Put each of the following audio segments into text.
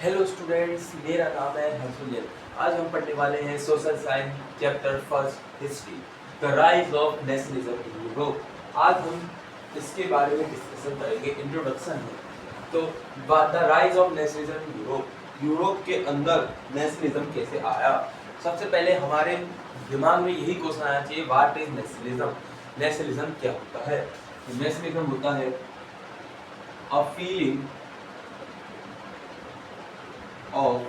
Hello students, मेरा नाम है हर्षुल। आज हम पढ़ने वाले हैं social science chapter first history, the rise of nationalism in Europe. आज हम इसके बारे में डिस्कशन करेंगे। इंट्रोडक्शन है तो the rise of nationalism in Europe, Europe के अंदर नेशनलिज्म कैसे आया। सबसे पहले हमारे दिमाग में यही क्वेश्चन आना चाहिए, व्हाट इज नेशनलिज्म। नेशनलिज्म क्या होता है? नेशनलिज्म होता है अ फीलिंग ऑफ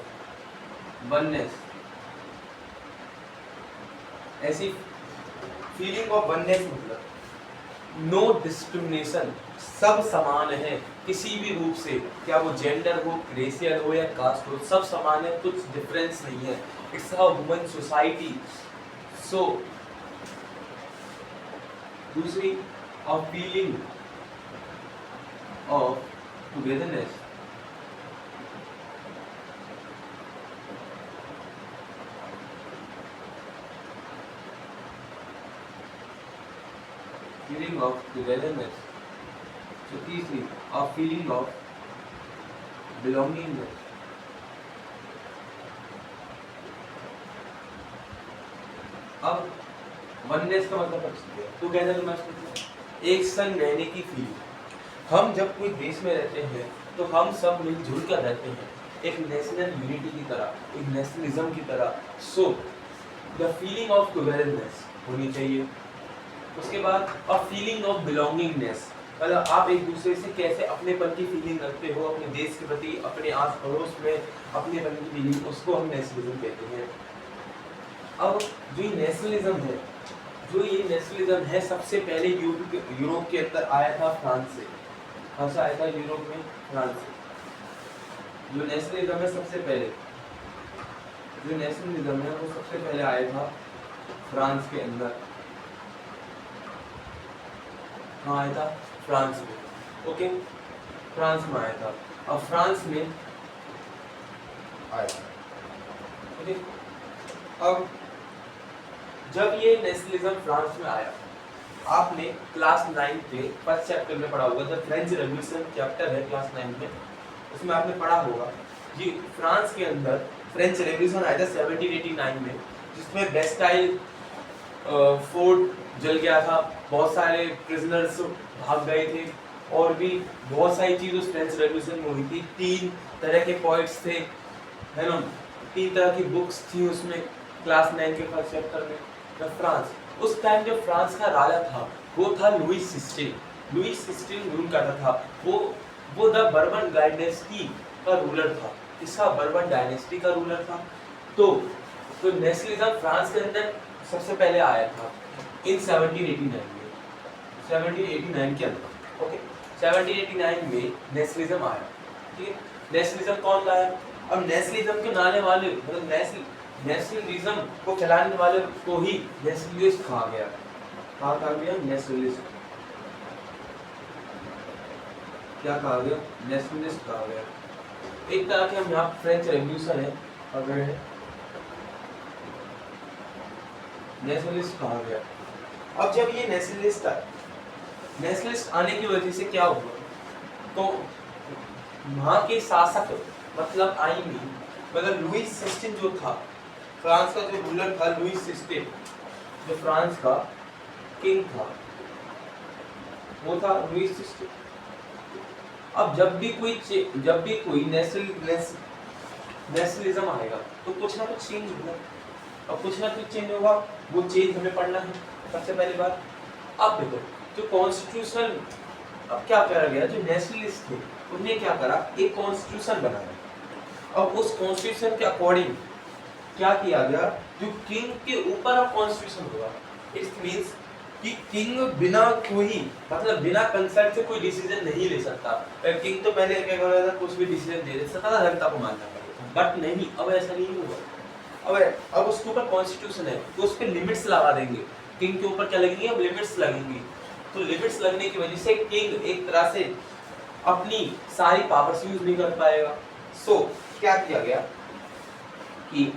वननेस, ऐसी फीलिंग ऑफ वननेस मतलब नो डिस्क्रिमिनेशन, सब समान है किसी भी रूप से, क्या वो जेंडर हो, रेशियल हो या कास्ट हो, सब समान है, कुछ डिफरेंस नहीं है। It's a human society. So दूसरी, a feeling of togetherness, feeling of togetherness. So तीसरी, a feeling of belongingness. अब वननेस का मतलब टुगेदरनेस मतलब एक संग रहने की फीलिंग। हम जब कोई देश में रहते हैं तो हम सब मिलजुल कर रहते हैं, एक नेशनल यूनिटी की तरह, एक नेशनलिज्म की तरह। So the feeling of togetherness होनी चाहिए। उसके बाद अ फीलिंग ऑफ बिलोंगिंगनेस, मतलब आप एक दूसरे से कैसे अपनेपन की फीलिंग रखते हो, अपने देश के प्रति, अपने आस पड़ोस में अपनेपन की फीलिंग, उसको हम नेशनलिज्म कहते हैं। अब जो ये नेशनलिज्म है, सबसे पहले यूरोप के अंदर आया था फ्रांस से। कहाँ से आया था? यूरोप में फ्रांस से। जो नेशनलिज्म है सबसे पहले, वो सबसे पहले आया था फ्रांस के अंदर। कहाँ आया था? फ्रांस में। ओके, फ्रांस में आया था। अब फ्रांस में आया था। ओके, अब जब ये नेशनलिज्म फ्रांस में आया, आपने क्लास 9 के फर्स्ट चैप्टर में पढ़ा होगा, द फ्रेंच रेवोल्यूशन चैप्टर है क्लास 9 में, उसमें आपने पढ़ा होगा कि फ्रांस के अंदर फ्रेंच रेवोल्यूशन आया था 1789 में, जिसमें बेस्टाइल फोर्ट जल गया था, बहुत सारे प्रिजनर्स भाग गए थे, और भी बहुत सारी चीज उस फ्रेंच रेवोल्यूशन में हुई थी। 3 तरह के पॉइंट्स थे, है ना, 3 तरह की बुक्स थी उसमें क्लास 9 के फर्स्ट चैप्टर में। फ्रांस, उस टाइम जो फ्रांस का राजा था वो था लुईस 16 रूल करता था। वो द बर्बन डायनेस्टी का रूलर था। इसका बर्बन डायनेस्टी का रूलर था। तो नेशनलिज्म फ्रांस के अंदर सबसे पहले आया था इन 1789 में, 1789 के अंदर। ओके, 1789 में नेशनलिज्म आया। ठीक है, नेशनलिज्म कौन लाया? अब नेशनलिज्म के लाने वाले, मतलब नेशनलिज्म को चलाने वाले को ही नेशनलिस्ट कहा गया। कहा गया? नेशनलिस्ट। क्या कहा गया? नेशनलिस्ट कहा गया। एक तरह के हम यहाँ फ्रेंच रेवोल्यूशन है, अगर नेशनलिस्ट कहा गया। अब जब ये नेशनलिस्ट आने की वजह से क्या हुआ, तो वहां के शासक, मतलब लुईस 16 जो था, फ्रांस का जो रूलर था, लुईस 16 जो फ्रांस का किंग था, वो था लुईस 16। अब जब भी कोई नेशनलिज्म आएगा तो कुछ ना कुछ चेंज होगा। अब कुछ ना कुछ चेंज होगा, वो चेंज हमें पढ़ना है सबसे पहली बात। अब देखो, जो कॉन्स्टिट्यूशन अब क्या करा गया, जो नेशनलिस्ट थे उन्होंने क्या करा, एक कॉन्स्टिट्यूशन बनाया। अब उस कॉन्स्टिट्यूशन के अकॉर्डिंग क्या किया गया, जो किंग के ऊपर अब कॉन्स्टिट्यूशन होगा। इट मींस कि किंग बिना कंसल्ट से कोई डिसीजन नहीं ले सकता। किंग तो पहले क्या कर रहा था, कुछ भी डिसीजन दे सकता था, जनता को मानना पड़ेगा, बट नहीं, अब ऐसा नहीं होगा। अब उसके ऊपर कॉन्स्टिट्यूशन है तो उस पर लिमिट्स लगा देंगे। किंग के ऊपर क्या लगेंगे? अब लिमिट्स लगेंगी। तो लिमिट्स लगने की वजह से किंग एक तरह से अपनी सारी पावर्स यूज नहीं कर पाएगा। सो क्या किया गया कि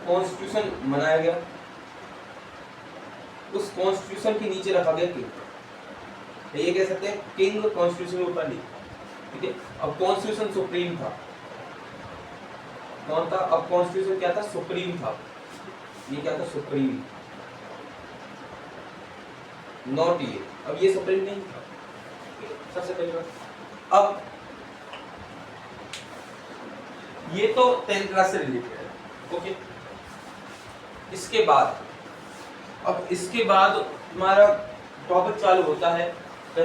कॉन्स्टिट्यूशन बनाया गया, उस कॉन्स्टिट्यूशन के नीचे रखा गया किंग। तो ये कह सकते हैं किंग कॉन्स्टिट्यूशन के ऊपर नहीं, ठीक है। अब कॉन्स्टिट्यूशन सुप्रीम था, कौन था? अब कॉन्स्टिट्यूशन क्या था? सुप्रीम था। ये क्या था? सुप्रीम, नॉट ये। अब ये सुप्रीम नहीं था, सबसे पहली बात। अब ये तो 10th क्लास से रिलेटेड है, ओके। इसके बाद, अब इसके बाद हमारा टॉपिक चालू होता है the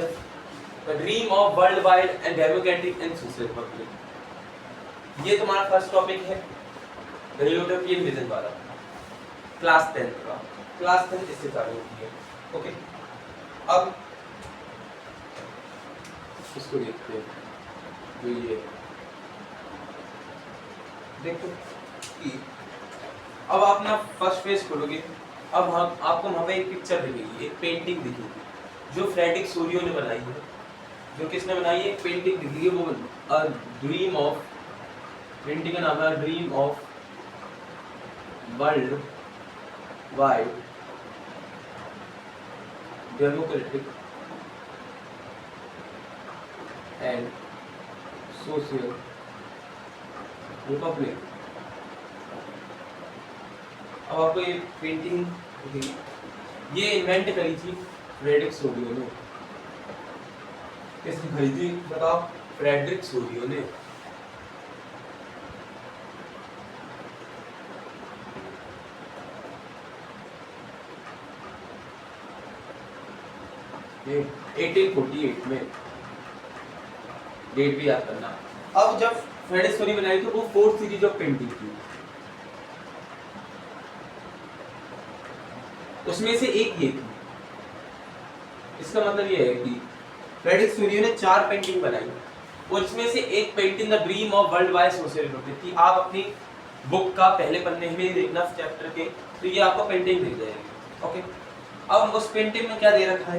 dream of world wide and democratic and social Republic. ये तुम्हारा फर्स्ट टॉपिक है, द यूटोपियन विजन वाला, क्लास 10th का। क्लास 10th इससे चालू होती है, ओके। अब इसको देखते हैं, जो ये देखो कि अब आप ना फर्स्ट पेज खोलोगे, अब हम आपको वहाँ पे एक पिक्चर दिखेगी, एक पेंटिंग दिखेगी जो फ्रेडरिक सोरियो ने बनाई है। जो किसने बनाई है? एक पेंटिंग दिखेगी, वो अ ड्रीम ऑफ, पेंटिंग का नाम है dream of world wide democratic and social Republic. अब आपको ये पेंटिंग, ये इन्वेंट करी थी फ्रेडरिक सोरियो ने। किसने करी थी बताओ? फ्रेडरिक सोरियो ने। ये 1848 में, डेट भी याद करना। अब जब फ्रेडरिक सोरियो बनाई तो वो 4th सीरीज ऑफ पेंटिंग थी, उसमें से एक ये थी। इसका मतलब ये है कि फ्रेडरिक सोरियो ने 4 पेंटिंग बनाई और इसमें से एक painting the dream of world wide social Republic थी। आप अपनी बुक का पहले पन्ने में देखना चैप्टर के, तो ये आपको पेंटिंग दिख जाएगी, ओके। अब उस पेंटिंग में क्या दे रखा है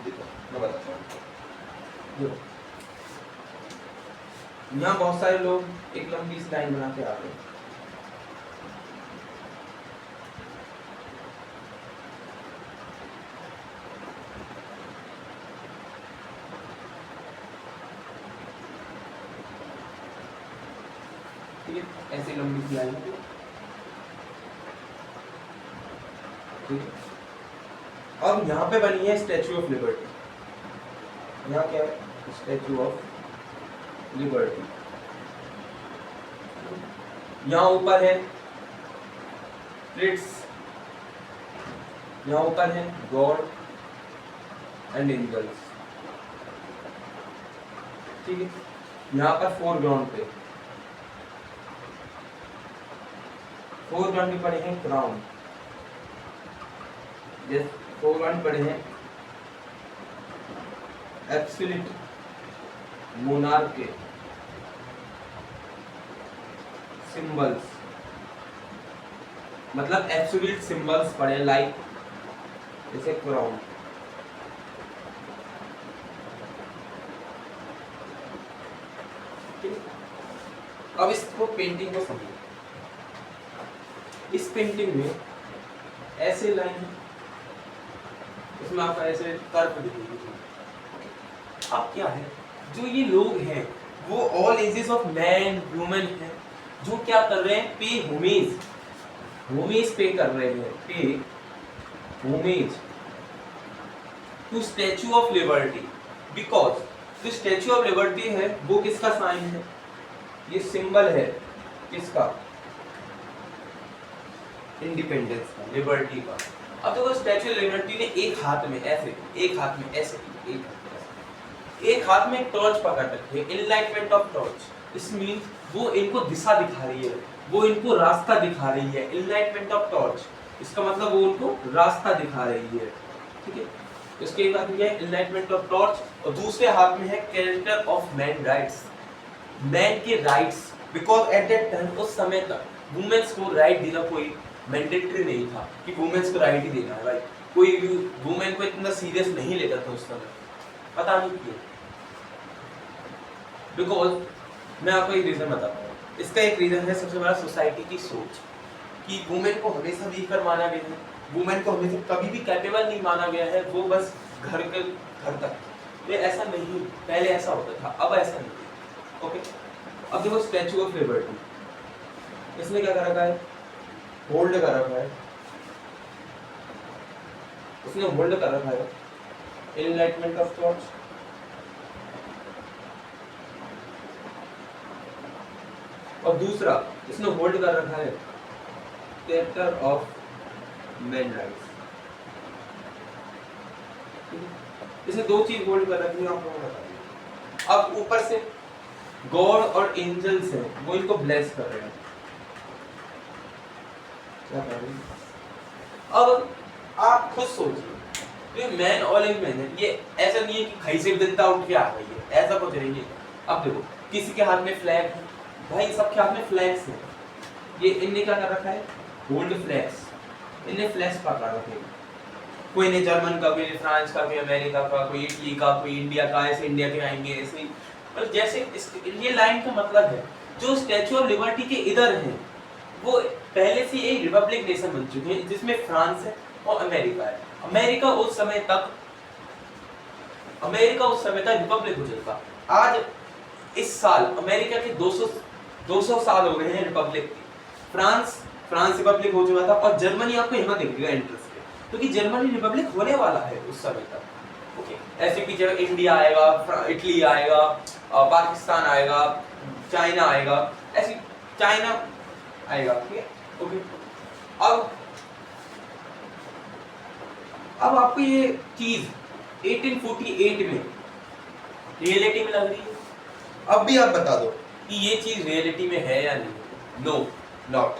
देखो, मैं बताता हूँ। यहाँ बहुत सारे लोग एक लंबी सी लाइन बना के आ रहे हैं, ऐसी लंबी सी लाइन, ठीक है। अब यहाँ पे बनी है स्टैचू ऑफ लिबर्टी। यहाँ क्या है? Statue of liberty. यहाँ ऊपर है फ्रिट्स, यहाँ ऊपर है गॉड एंड एंजल्स, ठीक है। यहाँ पर फोरग्राउंड पे, फोरग्राउंड में पड़े हैं क्राउन, जैसे फोरग्राउंड पड़े हैं एब्सोल्यूट मोनार्क के सिंबल्स, मतलब एब्सोल्यूट सिंबल्स पड़े लाइक जैसे क्राउन। अब इसको पेंटिंग को समझिए। इस पेंटिंग में ऐसे लाइन, इसमें आपका ऐसे कर्व दिखेगी। अब क्या है, जो ये लोग हैं वो all ages of man women हैं, जो क्या कर रहे हैं? पे होमेज, होमेज पे कर रहे हैं, pay homage to Statue of Liberty. Because जो स्टैचू ऑफ लिबर्टी है वो किसका साइन है? ये सिंबल है किसका? इंडिपेंडेंस का, लिबर्टी का। अब देखो स्टैचू ऑफ लिबर्टी ने एक हाथ में ऐसे, एक हाथ में ऐसे, एक हाथ में एक टॉर्च पकड़ रखी है, एनलाइटमेंट ऑफ टॉर्च। इस मीन वो इनको दिशा दिखा रही है, वो इनको रास्ता दिखा रही है, एनलाइटमेंट ऑफ टॉर्च। इसका मतलब वो उनको रास्ता दिखा रही है, ठीक है। इसके बाद ये एनलाइटमेंट ऑफ टॉर्च, और दूसरे हाथ में है character of man rights, man के rights. Because at that time, उस समय तक वुमेन्स को राइट देना कोई मैंडेटरी नहीं था कि वुमेन्स को राइट ही देना है भाई। कोई भी वुमेन को इतना सीरियस नहीं लेता था उस समय, पता नहीं क्यों। बिकॉज मैं आपको एक रीजन बताता हूँ। इसका एक रीजन है सबसे बड़ा सोसाइटी की सोच, कि वुमेन को हमेशा वीकर माना गया है, वुमेन को हमेशा कभी भी कैपेबल नहीं माना गया है, वो बस घर तक, ये ऐसा नहीं, पहले ऐसा होता था, अब ऐसा नहीं है। ओके, अब देखो स्टैचू ऑफ लिबर्टी, इसने क्या कर रखा है, होल्ड कर रखा है, इसने होल्ड कर रखा है एनलाइटमेंट ऑफ थॉट्स, और दूसरा इसने होल्ड कर रखा है चैप्टर ऑफ मैन राइट्स। इसने दो चीज होल्ड कर रखी है, आप लोगों को बता दीजिए। अब ऊपर से गॉड और एंजल्स हैं, वो इनको ब्लेस कर रहे हैं, क्या कर रहे हैं। अब आप खुद सोचिए, ये मैन ऑल इन मैन है, ये ऐसा नहीं है कि कहीं से भी जनता उठ के आ गई है, ऐसा कुछ नहीं है। अब देखो किसी के हाथ में फ्लैग है, भाई सबके हाथ में फ्लैग्स हैं, ये इनने क्या कर रखा है, होल्ड फ्लैग्स, इनने फ्लैग्स पकड़ रखे हैं, कोई ने जर्मन का, कोई फ्रांस का, कोई अमेरिका का, कोई इटली का, कोई इंडिया का, ऐसे इंडिया के आएंगे ऐसे ही, मतलब जैसे ये लाइन का मतलब है जो स्टैचू ऑफ लिबर्टी के इधर है वो पहले से एक रिपब्लिक नेशन बन चुके हैं, जिसमें फ्रांस है और अमेरिका है। अमेरिका उस समय तक रिपब्लिक हो चुका। आज इस साल अमेरिका के 200 साल हो गए हैं रिपब्लिक के। फ्रांस रिपब्लिक हो चुका था, और जर्मनी आपको यहाँ दिखेगा एंट्रेंस पे, क्योंकि जर्मनी रिपब्लिक होने वाला है उस समय तक। ओके, ऐसे की जगह इंडिया आएगा, इटली आएगा, पाकिस्तान आएगा, चाइना आएगा, ऐसे चाइना आएगा, ठीक है। ओके, अब आपको ये चीज 1848 में रियलिटी में लग रही है, अब भी आप बता दो कि ये चीज रियलिटी में है या नहीं। नो नॉट,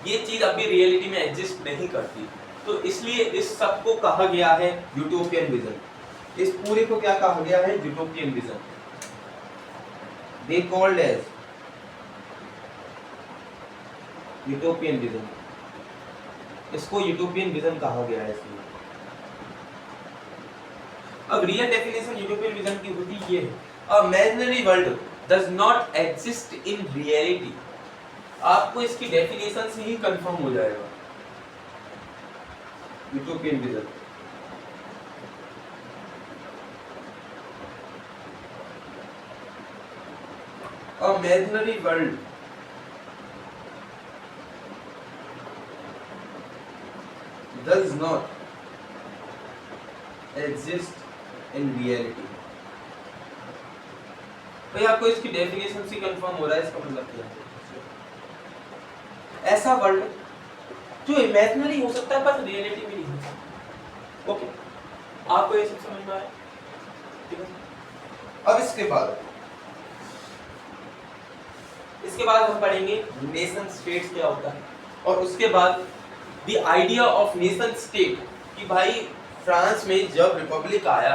ये चीज अभी रियलिटी में एग्जिस्ट नहीं करती, तो इसलिए इस सब को कहा गया है यूटोपियन विजन। इस पूरे को क्या कहा गया है, utopian vision. They called as utopian vision, इसको यूटोपियन विजन कहा गया है इसलिए। अब रियल डेफिनेशन यूटोपियन विजन की होती ये है, a imaginary world does not exist in reality. आपको इसकी डेफिनेशन से ही कंफर्म हो जाएगा utopian vision. A imaginary world does not exist in reality। भाई आपको इसकी डेफिनेशन से कंफर्म हो रहा है, इसका मतलब क्या है, ऐसा वर्ल्ड जो इमेजिनरी हो सकता है पर रियलिटी में नहीं हो सकता। ओके, आपको ये सब समझ में आया, ठीक है। अब इसके बाद हम पढ़ेंगे नेशन स्टेट्स क्या होता है, और उसके बाद the idea of nation state, कि भाई फ्रांस में जब रिपब्लिक आया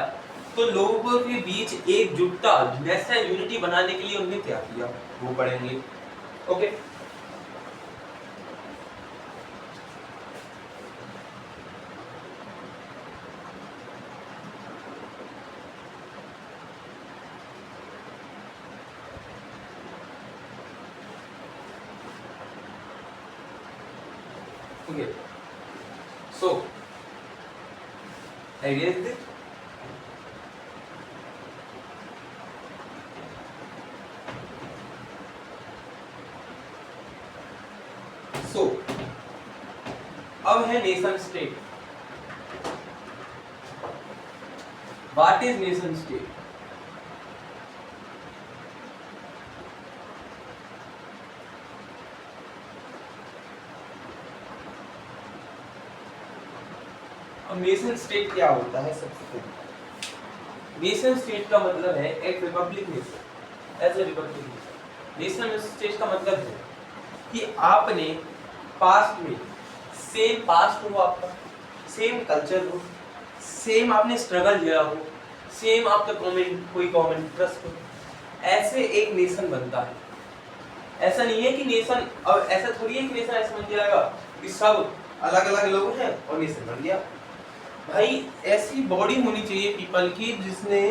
तो लोगों के बीच एकजुटता, नेशनल यूनिटी बनाने के लिए उन्होंने क्या किया, वो पढ़ेंगे। Okay, okay, so I guess this so अब है nation state. What is nation state? अब नेशन स्टेट क्या होता है? सबसे पहले नेशन स्टेट का मतलब है एक republic nation, as a republic nation. Nation state का मतलब है कि आपने पास्ट में सेम पास्ट हो, आपका सेम कल्चर हो, सेम आपने स्ट्रगल किया हो, सेम आपका कोई कॉमन इंटरेस्ट हो, ऐसे एक नेशन बनता है। ऐसा नहीं है कि नेशन, अब ऐसा थोड़ी है कि नेशन ऐसा बन जाएगा कि सब अलग अलग लोग हैं और नेशन बन गया। भाई ऐसी बॉडी होनी चाहिए पीपल की जिसने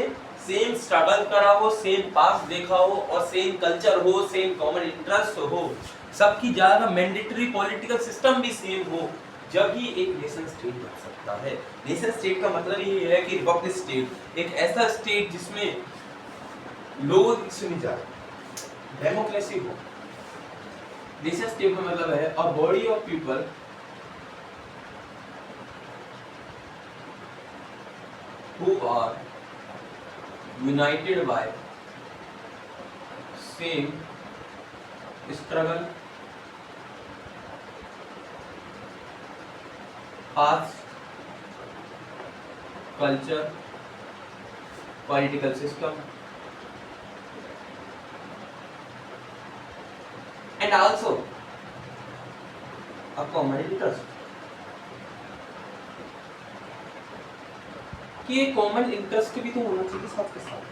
सेम स्ट्रगल करा हो, सेम पास्ट देखा हो और सेम कल्चर हो, सेम कॉमन इंटरेस्ट हो, सबकी ज्यादा मैंडेटरी पॉलिटिकल सिस्टम भी सेम हो, जब ही एक नेशन स्टेट बन सकता है। नेशन स्टेट का मतलब ये है कि रिपब्लिक स्टेट, एक ऐसा स्टेट जिसमें लोगों की सुनी जाए, डेमोक्रेसी हो। नेशन स्टेट का मतलब है a body of people who are united by same struggle, past, culture, political system, and also a common interest। कि ये कॉमन इंटरेस्ट भी तो होना चाहिए साथ के साथ,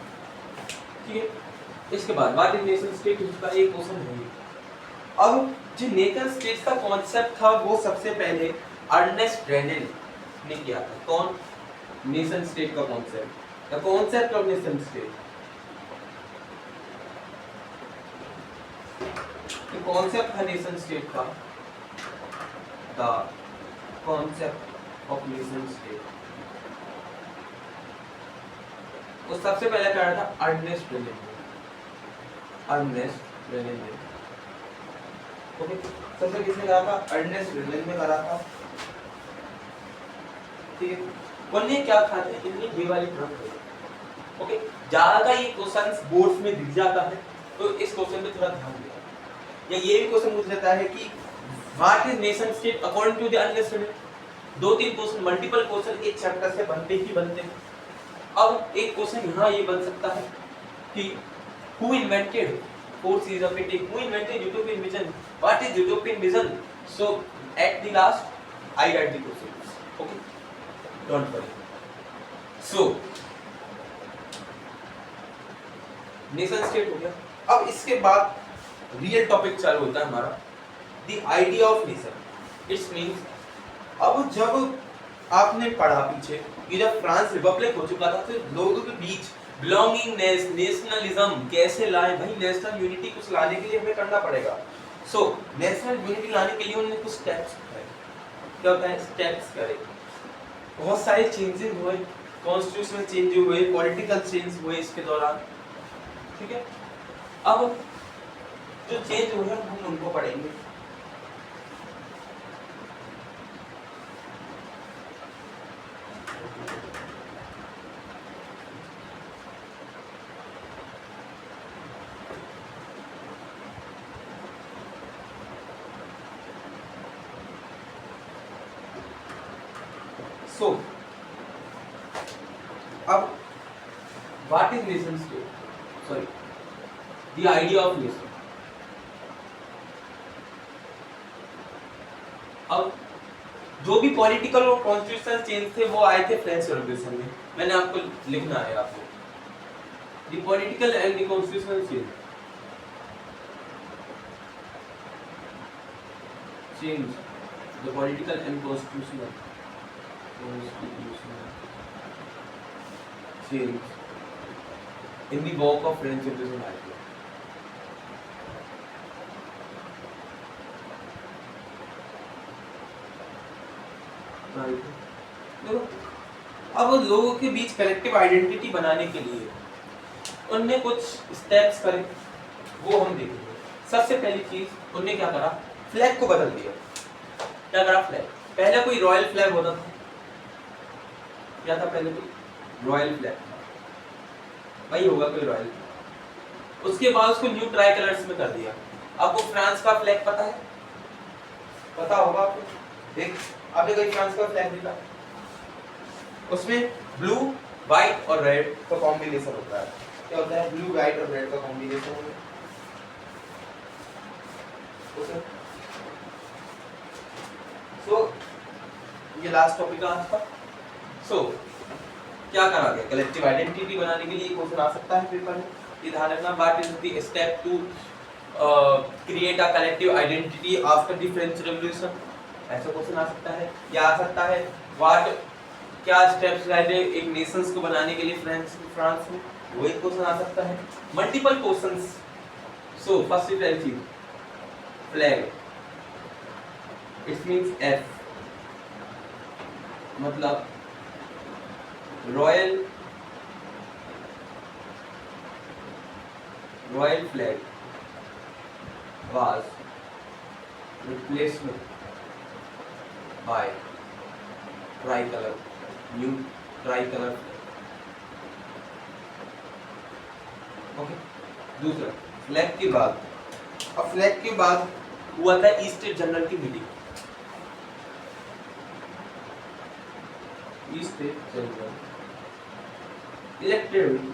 ठीक है। इसके बाद व्हाट इज नेशन स्टेट, इसका एक क्वेश्चन है। अब जो नेशन स्टेट का कॉन्सेप्ट था वो सबसे पहले अर्नेस्ट रेनल ने किया था। कौन? नेशन स्टेट का concept, the concept of nation state, the concept था नेशन स्टेट का, the concept of nation state. वो सबसे पहले क्या था? अर्नेस्ट रेनल ने, अर्नेस्ट रेनल ने, ओके। सबसे किसने करा था? अर्नेस्ट रेनल ने करा था, ठीक है। उन्होंने क्या कहा था? इनने ये वाली टर्म कही, ओके। ज्यादा ये क्वेश्चंस बोर्ड्स में दिख जाता है, तो इस क्वेश्चन पे थोड़ा ध्यान देना। या ये भी क्वेश्चन पूछ लेता है कि what is nation state according to the Ernest Renan. 2-3 question, multiple question एक चैप्टर से बनते ही बनते हैं। अब एक क्वेश्चन यहाँ ये बन सकता है कि who invented 4 C's of it, who invented utopian vision, what is utopian vision? So at the last I write the questions, okay, don't worry। So nation state हो गया। अब इसके बाद रियल टॉपिक चालू होता है हमारा, the idea of nation. It's means अब जब आपने पढ़ा पीछे कि जब फ्रांस रिपब्लिक हो चुका था तो लोगों के बीच बिलोंगिंगनेस, नेशनलिज्म कैसे लाए। भाई नेशनल यूनिटी कुछ लाने के लिए हमें करना पड़ेगा। सो नेशनल यूनिटी लाने के लिए उन्होंने कुछ स्टेप्स उठाए। क्या होता है? स्टेप्स करे। बहुत सारे चेंजेस हुए, कॉन्स्टिट्यूशनल चेंज हुए, पॉलिटिकल चेंज हुए इसके दौरान, ठीक है। अब जो चेंज हुए हम उनको पढ़ेंगे। So, अब what is nation state? Sorry, the idea of nation। अब जो भी पॉलिटिकल और कॉन्स्टिट्यूशनल चेंज थे वो आए थे फ्रेंच रेवोल्यूशन में। मैंने आपको लिखना है, आपको the political and the constitutional change, the political and constitutional change in the work of French Revolution idea। देखो, अब लोगों के बीच कलेक्टिव आइडेंटिटी बनाने के लिए उनने कुछ स्टेप्स करे, वो हम देखेंगे। सबसे पहली चीज उनने क्या करा? फ्लैग को बदल दिया। क्या करा? फ्लैग, पहले कोई रॉयल फ्लैग होता था, क्या था पहले? कोई रॉयल फ्लैग, वही होगा कोई रॉयल। उसके बाद उसको न्यू ट्राई कलर्स में कर दिया। आपको फ्रांस का फ्लैग पता है? पता होगा आपको। देख, आपने कहीं फ्रांस का फ्लैग देखा? उसमें ब्लू, व्हाइट और रेड का कॉम्बिनेशन होता है। क्या होता है? ब्लू, व्हाइट और रेड का कॉम्बिनेशन होता है। सो ये लास्ट टॉपिक है आज का। सो क्या करा गया? कलेक्टिव आइडेंटिटी बनाने के लिए क्वेश्चन आ सकता है पेपर में। ये ध्यान रखना। What is the step to create a collective identity after the French revolution? ऐसा क्वेश्चन आ सकता है। या आ सकता है व्हाट, क्या स्टेप्स लाए थे एक नेशंस को बनाने के लिए फ्रांस में? वो एक क्वेश्चन आ सकता है। Multiple questions. सो फर्स्ट चीज फ्लैग, इट मींस एफ, मतलब royal flag was replaced by tricolor, new tricolor flag। Okay, दूसरा फ्लैग के बाद, अब फ्लैग के बाद हुआ था ईस्ट जनरल की मीटिंग। ईस्ट जनरल इलेक्टेड हुई।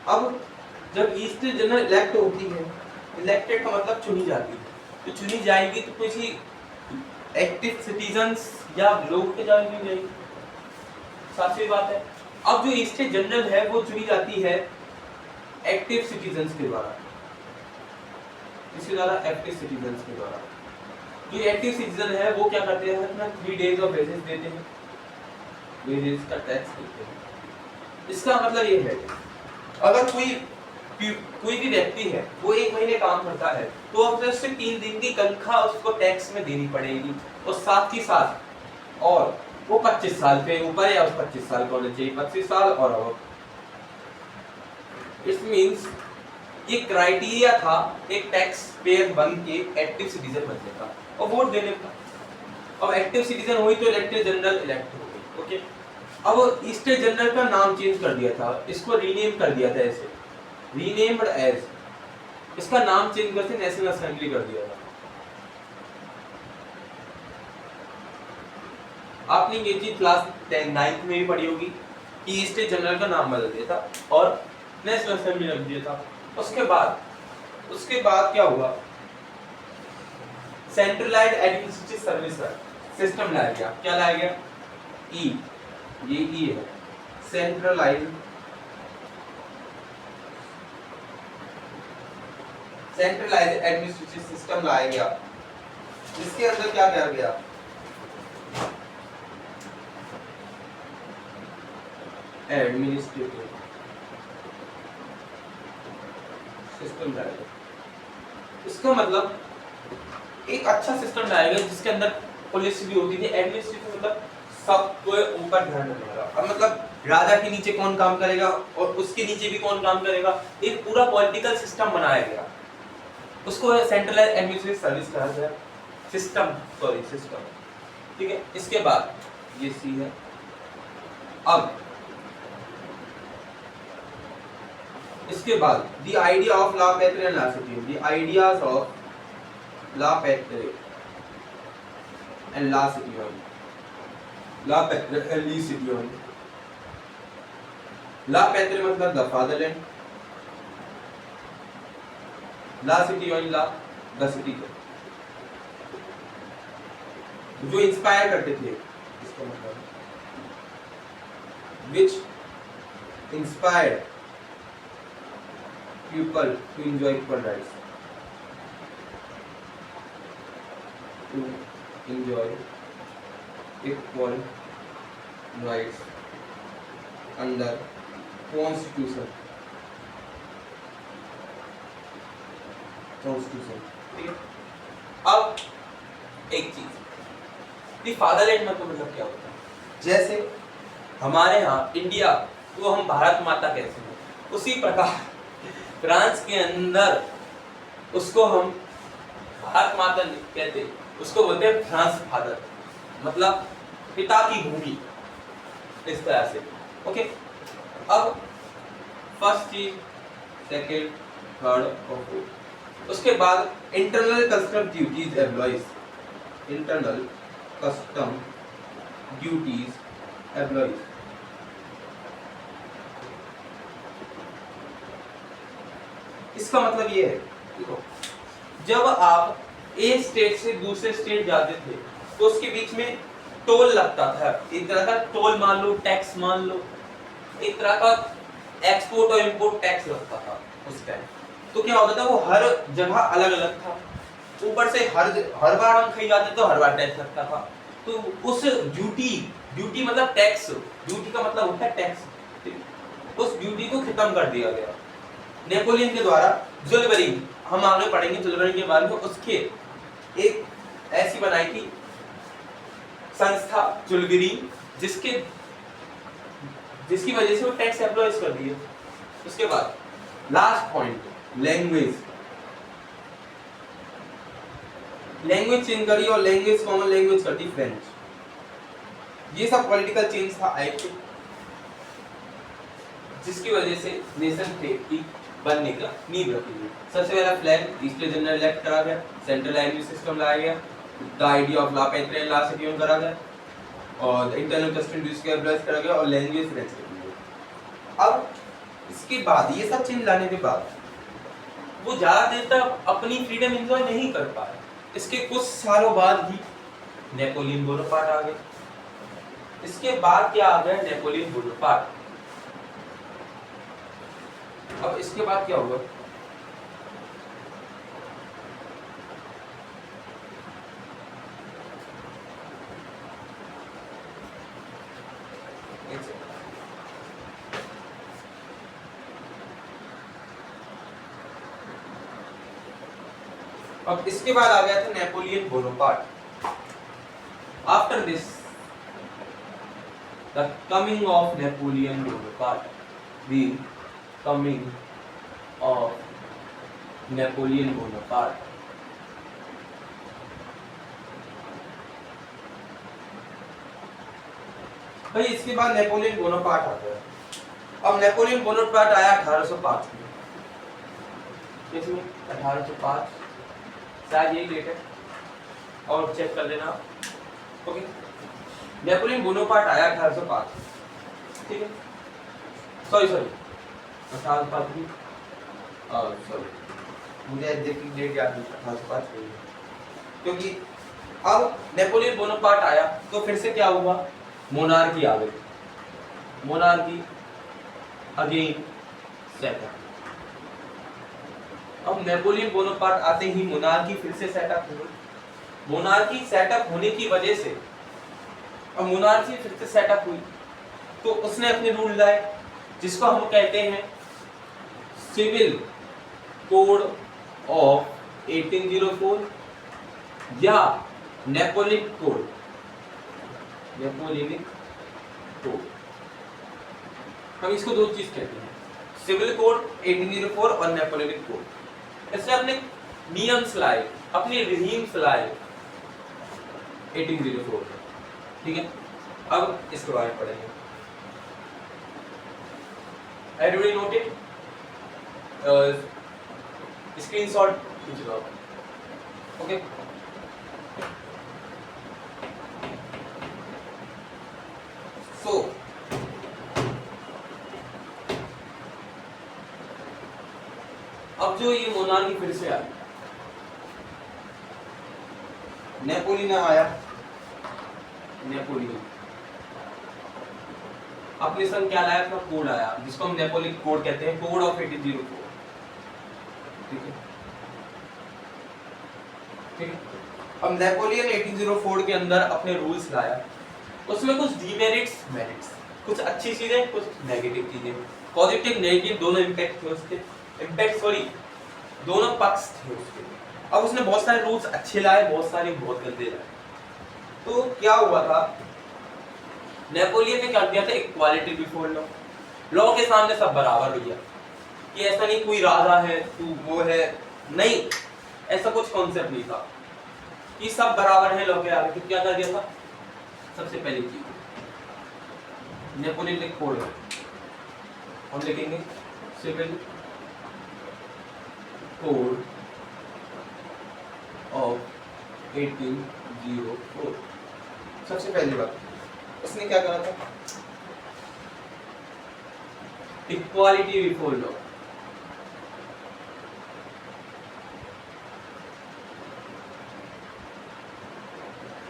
अब जब ईस्ट जनरल इलेक्ट होती है, इलेक्टेड का मतलब चुनी जाती है, तो चुनी जाएगी तो किसी एक्टिव सिटीजन्स या लोग के द्वारा चुनी जाएगी, साफ सी बात है। अब जो ईस्ट जनरल है वो चुनी जाती है एक्टिव सिटीजन्स के द्वारा, इसके द्वारा एक्टिव सिटीजन्स के द्वारा। जो एक्टिव सिटीजन है वो क्या करते हैं, अपना 3 डेज ऑफ वेजेस देते हैं, वेजेस का टैक्स देते हैं। इसका मतलब ये है अगर कोई भी व्यक्ति है वो 1 महीने काम करता है तो अब उससे 3 दिन की तनख्वाह उसको टैक्स में देनी पड़ेगी, और साथ ही साथ और वो 25 साल पे ऊपर या उस 25 साल का होना चाहिए, 25 साल और अब इट मींस ये क्राइटेरिया था एक टैक्स पेयर बन के एक्टिव सिटीजन बनने का और वोट देने का। अब एक्टिव सिटीजन हुई तो इलेक्टेड जनरल इलेक्ट हो गई। ओके, अब ईस्ट जनरल का नाम चेंज कर दिया था, इसको रीनेम कर दिया था, ऐसे रीनेम्ड एज, इसका नाम चेंज करके नेशनल असेंबली कर दिया था। आपने ये चीज क्लास 9th में भी पढ़ी होगी कि ईस्ट जनरल का नाम बदल दिया था और नेशनल असेंबली रख दिया था। उसके बाद क्या हुआ, सेंट्रलाइज्ड एडमिनिस्ट्रेटिव सर्विस सिस्टम लाया गया। क्या लाया गया, ई, ये ई है, सेंट्रलाइज्ड एडमिनिस्ट्रेटिव सिस्टम लाया गया, जिसके अंदर क्या किया गया, एडमिनिस्ट्रेटिव सिस्टम लाया गया। इसका मतलब एक अच्छा सिस्टम लाया गया जिसके अंदर पुलिस भी होती थी, एडमिनिस्ट्रेटिव मतलब सबको ऊपर ध्यान रखने वाला। अब मतलब राजा के नीचे कौन काम करेगा और उसके नीचे भी कौन काम करेगा, एक पूरा पॉलिटिकल सिस्टम बनाया गया, उसको सेंट्रलाइज्ड एडमिनिस्ट्रेटिव सर्विस कहा गया, सिस्टम। ठीक है, इसके बाद ये सी है। अब इसके बाद the idea of la patrie and la cité, the ideas of la patrie and la cité, la patrie and le cité. La patrie मतलब the fatherland, la cité la the city, जो इंस्पायर करते थे, इसका मतलब which inspired people to enjoy equal rights, to enjoy equal rights under constitution। ठीक है, अब एक चीज, फादरलैंड मतलब क्या होता है, जैसे हमारे यहाँ इंडिया तो हम भारत माता कहते हैं, उसी प्रकार फ्रांस के अंदर उसको हम भारत माता कहते, उसको बोलते हैं फ्रांस फादर, मतलब पिता की भूमि, इस तरह से। ओके, अब फर्स्ट चीज, सेकेंड, थर्ड और फोर्थ। उसके बाद internal custom duties employees, internal custom duties employees. इसका मतलब ये है, देखो जब आप एक स्टेट से दूसरे स्टेट जाते थे तो उसके बीच में टोल लगता था, एक तरह का टोल मान लो, टैक्स मान लो, एक तरह का एक्सपोर्ट और इंपोर्ट टैक्स लगता था उस टाइम। तो क्या होता था, वो हर जगह अलग अलग था, ऊपर से हर बार हम कहीं जाते तो हर बार टैक्स लगता था। तो उस ड्यूटी मतलब टैक्स, ड्यूटी का मतलब होता है टैक्स, उस ड्यूटी को खत्म कर दिया गया नेपोलियन के द्वारा। जुलबरिंग, हम आगे पढ़ेंगे जुलबरिंग के बारे में, उसके एक ऐसी बनाई थी संस्था चुलगिरी जिसकी वजह से वो टैक्स एब्लिश कर दिए। उसके बाद लास्ट पॉइंट, लैंग्वेज चेंज करी और लैंग्वेज कॉमन लैंग्वेज कर दी फ्रेंच। ये सब पॉलिटिकल चेंज था एक्ट, जिसकी वजह से नेशन स्टेट की बनने का नींव रखी गई। सबसे पहला फ्लैग डिस्प्ले जनरल इलेक्ट करा गया, सेंट्रल लैंग्वेज सिस्टम लाया गया, the idea of la patrie la citizen करा गया और इंटरनल कस्टम ड्यूज के एब्लिश करा गया और लैंग्वेज फ्रेंच कर दी गई। अब इसके बाद ये सब चेंज लाने के बाद वो ज्यादा देर तक अपनी फ्रीडम एंजॉय नहीं कर पाए। इसके कुछ सालों बाद ही नेपोलियन बोनापार्ट आ गए। इसके बाद क्या आ गया, नेपोलियन बोनापार्ट। अब इसके बाद क्या हुआ, अब इसके बाद आ गया था Napoleon Bonaparte. After this the coming of Napoleon Bonaparte, the coming of Napoleon Bonaparte. भाई इसके बाद नेपोलियन बोनापार्ट आ गया। अब नेपोलियन बोनापार्ट आया 1805 में। इसमें 1805 शायद यही डेट है और चेक कर लेना। ओके, नेपोलियन बोनापार्ट आया 1805, ठीक है। सॉरी 1805 की सॉरी मुझे एग्जैक्ट डेट याद नहीं, 1805 क्योंकि अब नेपोलियन बोनापार्ट आया तो फिर से क्या हुआ, मोनार्की आ गई। Monarchy again setup. अब नेपोलियन बोनापार्ट आते ही मोनार्की फिर से सेटअप हुई। मोनार्की सेटअप होने की वजह से अब मोनार्की फिर से सेटअप हुई तो उसने अपने रूल लाए जिसको हम कहते हैं सिविल कोड ऑफ 1804 या नेपोलियन कोड। नेपोलियन कोड हम इसको दो चीज कहते हैं, सिविल कोड 1804 और नेपोलियन कोड। इसने अपने नियम्स लाए, अपने रिजीम्स लाए 1804, ठीक है। अब इसके बारे में पढ़ेंगे। Everybody noted? Screenshot खींच लो, ओके। So अब जो ये मोनार्की फिर से आया, नेपोलियन आया। नेपोलियन अपने संग क्या लाया, अपना कोड आया जिसको हम नेपोलियन कोड कहते हैं, कोड ऑफ 1804, ठीक है, ठीक है। अब नेपोलियन 1804 के अंदर अपने रूल्स लाया, उसमें कुछ डीमेरिट्स मेरिट्स, कुछ अच्छी चीजें कुछ नेगेटिव चीजें, पॉजिटिव नेगेटिव दोनों इम्पैक्ट थे उसके, दोनों पक्ष थे उसके। अब उसने बहुत सारे रूल्स अच्छे लाए, बहुत सारे बहुत गंदे लाए। तो क्या हुआ था, नेपोलियन ने क्या किया था, इक्वालिटी बिफोर लॉ, लॉ के सामने सब बराबर हो गया, कि ऐसा नहीं कोई राजा है तू वो है, नहीं, ऐसा कुछ कॉन्सेप्ट नहीं था कि सब बराबर है लॉ के आगे। तो क्या कर दिया था, सबसे पहली चीज नेपोलियन ने कोड हम लिखेंगे सिविल कोड ऑफ 1804। सबसे पहली बात उसने क्या करा था, equality before law.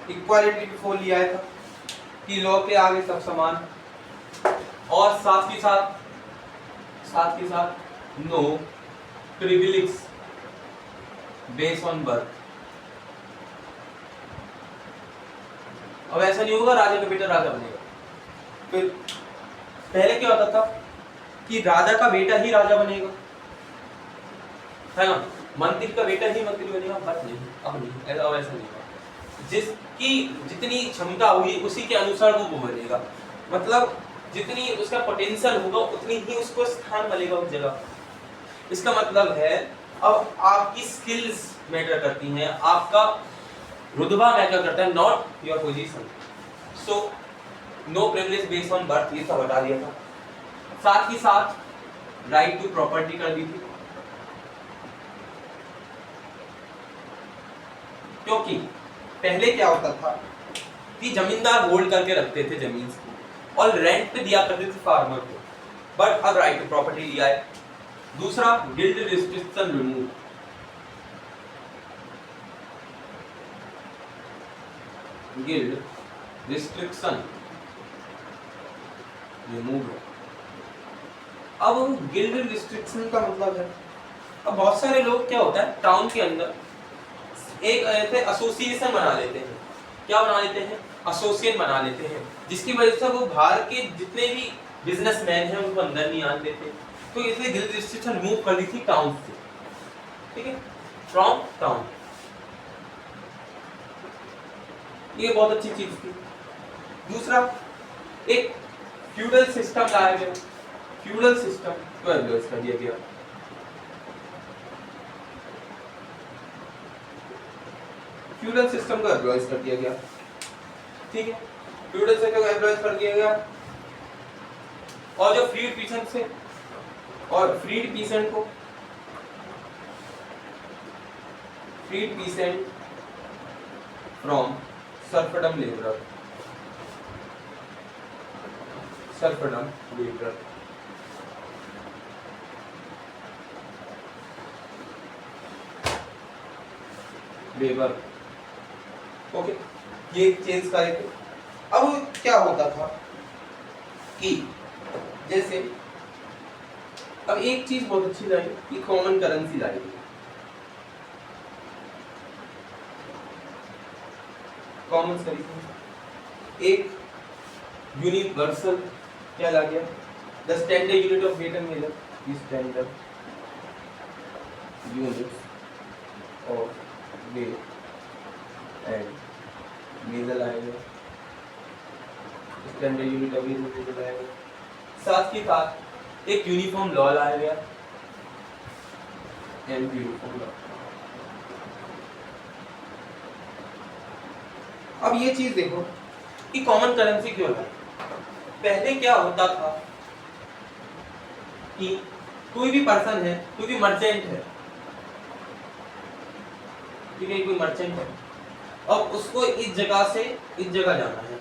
Equality before लिया था कि लॉ के आगे सब समान, और साथ ही साथ no privilege based on birth. अब ऐसा नहीं होगा राजा का बेटा राजा बनेगा। फिर पहले क्या होता था कि राजा का बेटा ही राजा बनेगा, है ना, मंत्री का बेटा ही मंत्री बनेगा, बट नहीं, अब नहीं, अब ऐसा नहीं होगा। जिसकी जितनी क्षमता होगी उसी के अनुसार वो बनेगा, मतलब जितनी उसका पोटेंशियल होगा उतनी ही उसको स्थान मिलेगा उस जगह। इसका मतलब है अब आपकी स्किल्स मैटर करती हैं, आपका रुतबा मैटर करता है, not your position. So no privilege based on birth, ये सब हटा दिया था। साथ ही साथ राइट टू प्रॉपर्टी कर दी थी, क्योंकि पहले क्या होता था कि जमींदार होल्ड करके रखते थे जमीन को और रेंट पे दिया करते थे फार्मर को, बट अब राइट टू प्रॉपर्टी लिया है। दूसरा, guild restriction remove, guild restriction remove. अब गिल्ड रिस्ट्रिक्शन का मतलब है, अब बहुत सारे लोग क्या होता है टाउन के अंदर एक ऐसे एसोसिएशन बना लेते हैं, क्या बना लेते हैं, एसोसिएशन बना लेते हैं, जिसकी वजह से वो बाहर के जितने भी बिजनेसमैन हैं उनको अंदर नहीं आने देते। तो इसलिए गिल्ड रिस्ट्रिक्शन रिमूव कर दी थी टाउन से, ठीक है, फ्रॉम टाउन। ये बहुत अच्छी चीज थी। दूसरा, एक फ्यूडल सिस्टम लाया गया, फ्यूडल सिस्टम को एब्लिश कर दिया गया। फ्यूडल सिस्टम को एब्लिश कर दिया गया, ठीक है, फ्यूडल सिस्टम को एब्लिश कर दिया गया। और जो फ्रीड पीसेंट से और फ्रीड पीसेंट को, freed peasant from serfdom labourer, serfdom labourer, labour, okay, ये चेंज करेंगे। अब क्या होता था कि जैसे अब एक चीज बहुत अच्छी लाई कि कॉमन करेंसी लाई गई, कॉमन करेंसी, एक यूनिवर्सल क्या ला गया, the standard unit of weight and measure, standard unit of weight and measure लाया गया, standard unit of weight and measure लाया गया। साथ ही साथ एक यूनिफॉर्म लॉ लाया गया, एंड यूनिफॉर्म लॉ। अब ये चीज देखो कि कॉमन करेंसी क्यों है। पहले क्या होता था कि कोई भी पर्सन है, कोई भी मर्चेंट है, ठीक है, कोई मर्चेंट है, अब उसको इस जगह से इस जगह जाना है,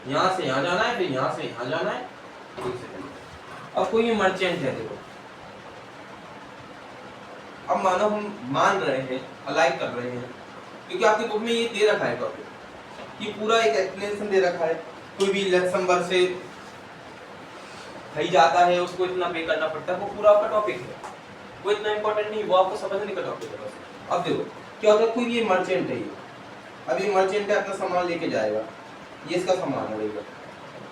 यहाँ से यहाँ जाना है, फिर यहाँ से यहाँ जाना है। अब कोई भी मर्चेंट है, देखो, अब मानो हम मान रहे हैं, अलाइक कर रहे हैं, क्योंकि आपकी बुक में ये दे रखा है टॉपिक, ये पूरा एक एक्सप्लेनेशन दे रखा है। कोई भी लक्समबर्ग से कहीं जाता है, उसको इतना पे करना पड़ता है, वो पूरा आपका टॉपिक है, वो इतना इंपॉर्टेंट नहीं, वो आपको समझने का टॉपिक है बस। अब देखो क्या होता है, कोई ये मर्चेंट है, ये अब ये मर्चेंट है, अपना सामान लेके जाएगा, ये इसका सामान रहेगा,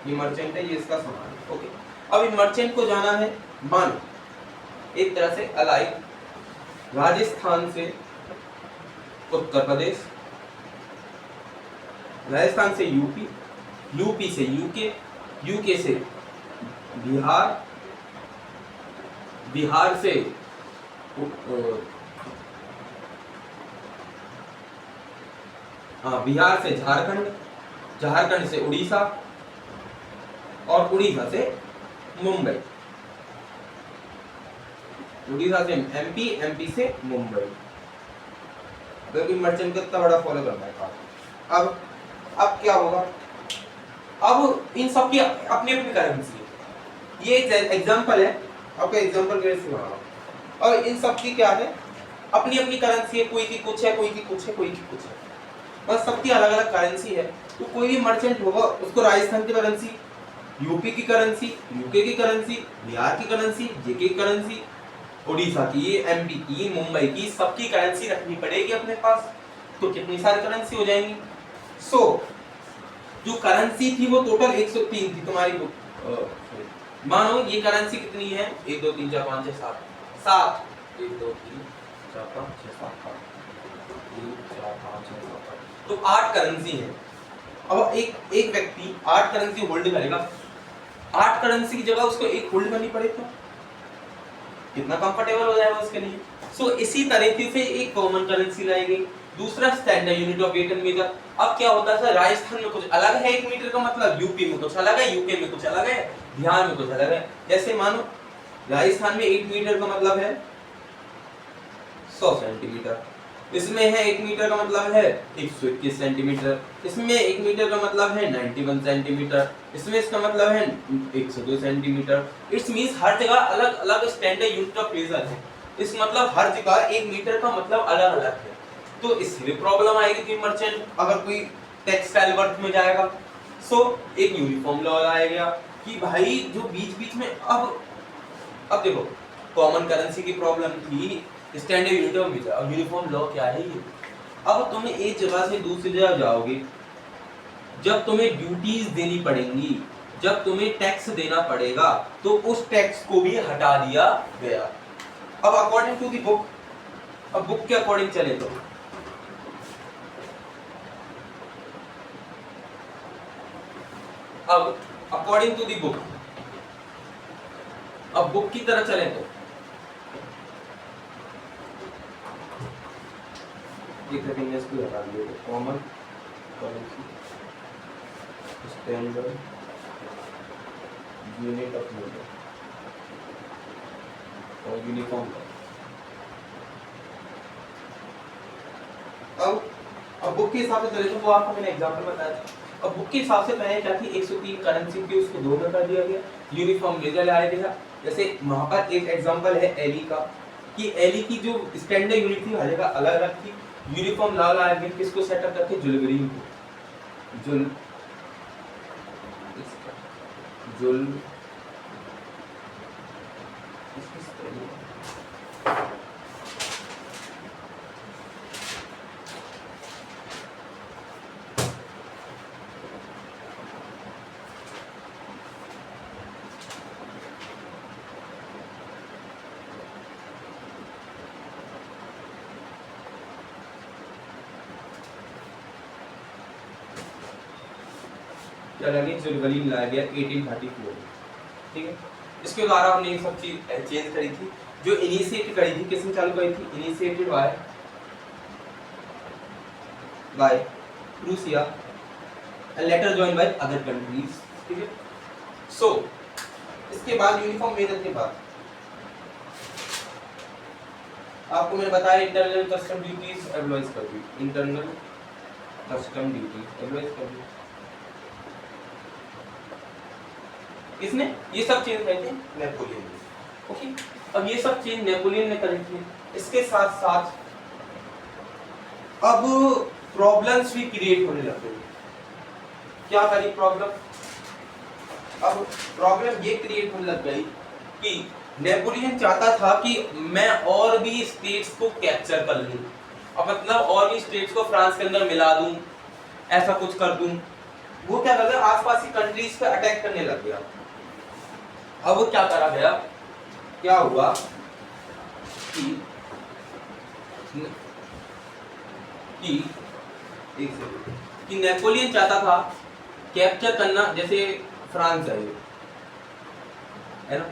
ये मर्चेंट है, ये इसका सामान है, ओके। अब ये मर्चेंट को जाना है, मान एक तरह से अलाइक राजस्थान से उत्तर प्रदेश, राजस्थान से यूपी, यूपी से यूके, यूके से बिहार, बिहार से बिहार से झारखंड, झारखंड से उड़ीसा और उड़ीसा से मुंबई, उड़ीसा से एमपी, एमपी से मुंबई। तो मर्चेंट को इतना बड़ा फॉलो करना है। अब क्या होगा, अब इन सब की अपनी अपनी करेंसी है, ये एग्जांपल है आपका, एग्जांपल कैसे बनाना, और इन सब की क्या है, अपनी अपनी करेंसी है, कोई की कुछ है, कोई की कुछ है, कोई की कुछ है, बस सबकी अलग अलग करेंसी है। तो कोई भी मर्चेंट होगा, उसको राजस्थान की करेंसी, यूपी की करेंसी, यूके की करेंसी, बिहार की करेंसी, जेके की करेंसी, उड़ीसा की, एमपी की, मुंबई की, सबकी करेंसी रखनी पड़ेगी अपने पास। तो कितनी सारी करेंसी हो जाएंगी। सो जो करेंसी थी वो टोटल 103 थी तुम्हारी बुक। मानो ये करेंसी कितनी है, 1 2 3 4 5 6 7 7, 1 2 3 4 5 6 7 8, 3 4 5 6 7 8, तो 8 करेंसी है। अब एक व्यक्ति 8 करेंसी होल्ड करेगा, 8 करेंसी की जगह उसको एक होल्ड करनी पड़े तो कितना कंफर्टेबल हो जाएगा उसके लिए। सो इसी तरीके से एक कॉमन करेंसी लाई गई। दूसरा standard unit of weight and measure. अब क्या होता है, राजस्थान में कुछ अलग है 1 मीटर का मतलब, यूपी में कुछ अलग है, यूके में कुछ अलग है, बिहार में कुछ अलग है। जैसे मानो राजस्थान में 1 मीटर का मतलब है 100 सेंटीमीटर, इसमें है 1 मीटर का मतलब है 121 सेंटीमीटर, इसमें 1 मीटर का मतलब है 91 सेंटीमीटर, इसमें इसका मतलब है 102 सेंटीमीटर। इट्स मींस हर जगह अलग अलग स्टैंडर्ड यूनिट ऑफ मेजर है। इस मतलब हर जगह 1 मीटर का मतलब अलग अलग है। तो इससे भी प्रॉब्लम आएगी कि मर्चेंट अगर कोई टेक्सटाइल वर्क में जाएगा। सो एक यूनिफॉर्म लॉ लाया गया कि भाई जो बीच बीच में अब देखो कॉमन करेंसी की प्रॉब्लम थी, स्टैंडर्ड यूनिट ऑफ मेजर, और यूनिफॉर्म लॉ क्या है ये। अब तुम्हें एक जगह से दूसरी जगह जाओगे, जब तुम्हें ड्यूटीज देनी पड़ेंगी, जब तुम्हें टैक्स देना पड़ेगा, तो उस टैक्स को भी हटा दिया गया। अब अकॉर्डिंग टू दी बुक, अब बुक के अकॉर्डिंग चले तो अब अकॉर्डिंग टू दी बुक, अब बुक की तरह चले तो इसको हटा दिए, common currency standard unit of measure और यूनिफॉर्म। अब बुक के हिसाब से चले तो वो आपको मैंने एग्जांपल बताया था। अब बुक के हिसाब से मैंने क्या थी 103 करेंसी थी, उसको 2 में कर दिया गया, यूनिफॉर्म मेजर लाया गया। जैसे वहां पर एक एग्जांपल है एली का, कि एली की जो स्टैंडर्ड यूनिट थी हर जगह अलग अलग थी। यूनिफॉर्म ला लाया गया किसको सेटअप करके, जुलग्रीन को, जुल क्या लगे जुलगरीन लाया गया 1834। ठीक है, इसके द्वारा हमने ये सब चीज चेंज करी थी। जो इनिशिएट करी थी, किसने चालू करी थी, initiated by Prussia and later join by other countries. ठीक है, सो इसके बाद यूनिफॉर्म मेजर के बाद आपको मैंने बताया इंटरनल कस्टम ड्यूटीज एब्लॉइज कर दी, इंटरनल कस्टम ड्यूटीज एब्लॉइज कर दी। किसने ये सब चेंज करे थे, नेपोलियन ने। ओके, अब ये सब चेंज नेपोलियन ने करी थी। इसके साथ साथ अब प्रॉब्लम्स भी क्रिएट होने लग गई। क्या करी प्रॉब्लम, अब प्रॉब्लम ये क्रिएट होने लग गई कि नेपोलियन चाहता था कि मैं और भी स्टेट्स को कैप्चर कर लूं, अब मतलब और भी स्टेट्स को फ्रांस के अंदर मिला दूं, ऐसा कुछ कर दूं। वो क्या कर रहा, आसपास की कंट्रीज पे अटैक करने लग गया। अब वो क्या करा गया, क्या हुआ कि नेपोलियन चाहता था कैप्चर करना, जैसे फ्रांस है ना,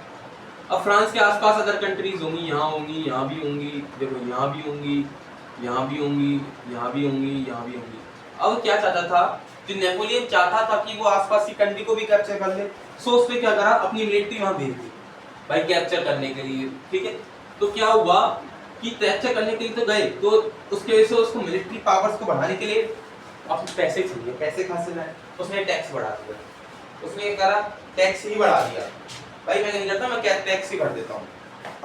अब फ्रांस के आसपास अदर कंट्रीज होंगी, यहाँ होंगी, यहाँ भी होंगी, देखो यहाँ भी होंगी, यहाँ भी होंगी, यहाँ भी होंगी, यहाँ भी होंगी। अब क्या चाहता था, जो नेपोलियन चाहता था कि वो आसपास की कंट्री को भी कैप्चर कर ले, सो उसने क्या करा, अपनी मिलिट्री वहां भेज दी भाई कैप्चर करने के लिए। ठीक है, तो क्या हुआ कि कैप्चर करने के लिए तो गए, तो उसके वजह से उसको मिलिट्री पावर्स को बढ़ाने के लिए अब पैसे चाहिए, पैसे कहाँ से लाए, उसने टैक्स बढ़ा दिया। उसने क्या करा, टैक्स ही बढ़ा दिया, भाई मैं नहीं करता, मैं क्या टैक्स ही कर देता हूँ।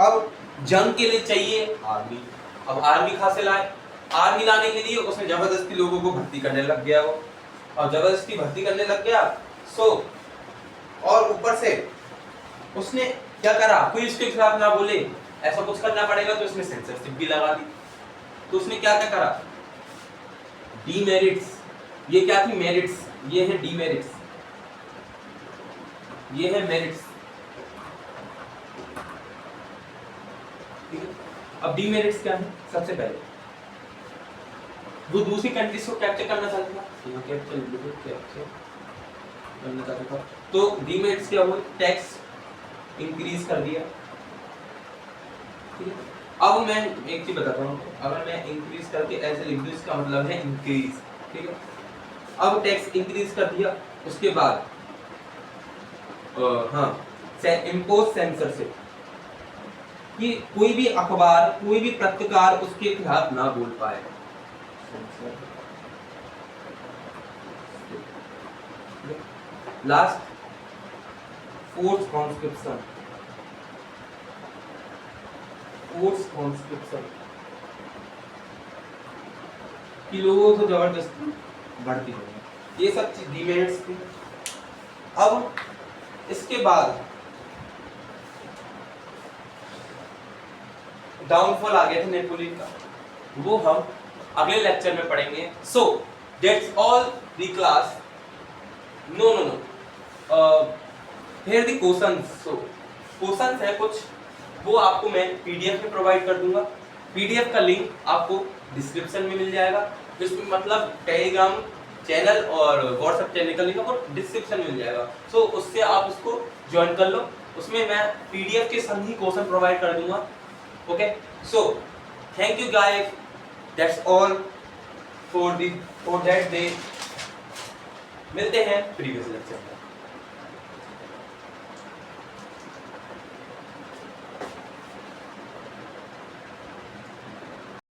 अब जंग के लिए चाहिए आर्मी, अब आर्मी कहाँ से लाए, आर्मी लाने के लिए उसने जबरदस्ती लोगों को भर्ती करने लग गया वो, और जबरदस्ती भर्ती करने लग गया। सो और ऊपर से उसने क्या करा, कोई इसके खिलाफ ना बोले, ऐसा कुछ करना पड़ेगा, तो उसने सेंसरशिप भी लगा दी। तो उसने क्या क्या करा, डीमेरिट्स, ये क्या थी मेरिट्स, ये है डीमेरिट्स, ये है मेरिट्स। ठीक है, अब डीमेरिट्स क्या है, सबसे पहले वो दूसरी कंट्रीज को कैप्चर करना चाहता था, यहाँ कैप्चर करना चाहता था, तो डीमेट्स क्या हुआ, टैक्स इंक्रीज कर दिया। ठीक है, अब मैं एक चीज बताता हूँ, अगर मैं इंक्रीज करके ऐसे लिख दूं, इसका मतलब है इंक्रीज। ठीक है, अब टैक्स इंक्रीज कर दिया, उसके बाद हाँ इम्पोज सेंसरशिप, कि कोई भी अखबार, कोई भी पत्रकार उसके खिलाफ ना बोल पाए। लास्ट फोर्स कॉन्स्क्रिप्शन, कि लोगों को जबरदस्ती बढ़ती है, ये सब चीज डिमेरिट्स थी। अब इसके बाद डाउनफॉल आ गया था नेपोलियन का, वो हम अगले लेक्चर में पढ़ेंगे। So that's all the class. No no no, hear the questions. So questions है कुछ, वो आपको मैं पीडीएफ में प्रोवाइड कर दूंगा। पीडीएफ का लिंक आपको डिस्क्रिप्शन में मिल जाएगा, जिसमें मतलब टेलीग्राम चैनल और व्हाट्सएप चैनल का लिंक आपको डिस्क्रिप्शन में मिल जाएगा। सो उससे आप उसको ज्वाइन कर लो, उसमें मैं पीडीएफ के संग ही क्वेश्चन प्रोवाइड कर दूंगा। Okay, so thank you guys, that's all for that day. मिलते हैं प्रीवियस लेक्चर में।